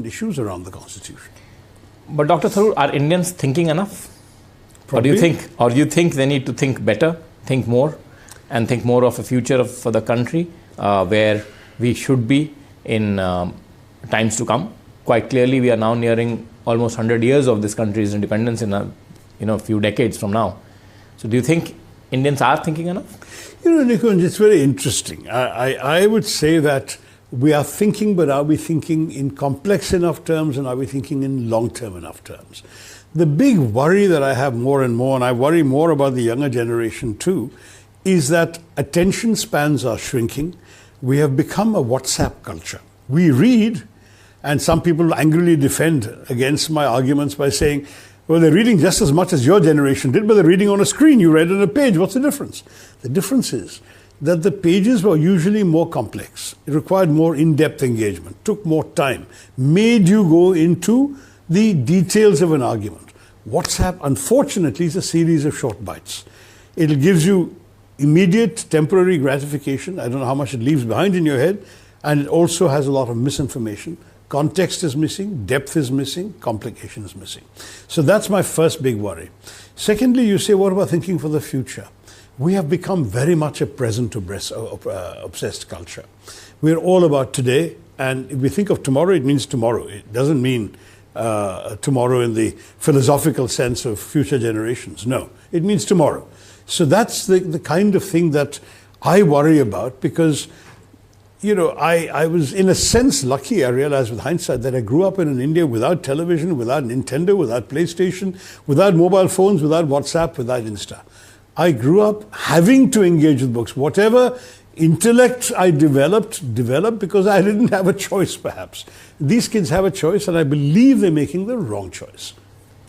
issues around the Constitution. But Dr. Tharoor, are Indians thinking enough? Probably. Or do you think they need to think better, think more, and think more of a future for the country where we should be in times to come? Quite clearly, we are now nearing almost 100 years of this country's independence in a few decades from now. So do you think Indians are thinking enough? Nikunj, it's very interesting. I would say that we are thinking, but are we thinking in complex enough terms, and are we thinking in long-term enough terms? The big worry that I have more and more, and I worry more about the younger generation too, is that attention spans are shrinking. We have become a WhatsApp culture. We read, and some people angrily defend against my arguments by saying, well, they're reading just as much as your generation did, but they're reading on a screen. You read on a page. What's the difference? The difference is that the pages were usually more complex. It required more in-depth engagement, took more time, made you go into the details of an argument. WhatsApp, unfortunately, is a series of short bites. It gives you immediate temporary gratification. I don't know how much it leaves behind in your head. And it also has a lot of misinformation. Context is missing, depth is missing, complication is missing. So that's my first big worry. Secondly, you say, what about thinking for the future? We have become very much a present-obsessed culture. We're all about today, and if we think of tomorrow, it means tomorrow. It doesn't mean tomorrow in the philosophical sense of future generations. No, it means tomorrow. So that's the kind of thing that I worry about, because I was in a sense lucky, I realized with hindsight, that I grew up in an India without television, without Nintendo, without PlayStation, without mobile phones, without WhatsApp, without Insta. I grew up having to engage with books. Whatever intellect I developed because I didn't have a choice, perhaps. These kids have a choice, and I believe they're making the wrong choice.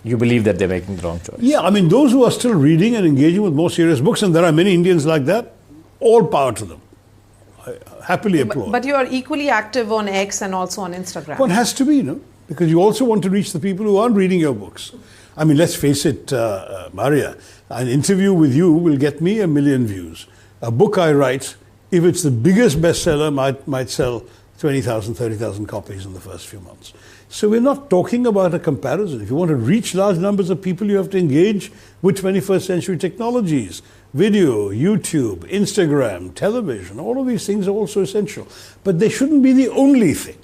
You believe that they're making the wrong choice? Yeah, I mean, those who are still reading and engaging with more serious books, and there are many Indians like that, all power to them. I happily applaud. But you are equally active on X and also on Instagram. One has to be, because you also want to reach the people who aren't reading your books. I mean, let's face it, Maria, an interview with you will get me 1 million views. A book I write, if it's the biggest bestseller, might sell 20,000, 30,000 copies in the first few months. So we're not talking about a comparison. If you want to reach large numbers of people, you have to engage with 21st century technologies. Video, YouTube, Instagram, television, all of these things are also essential. But they shouldn't be the only thing.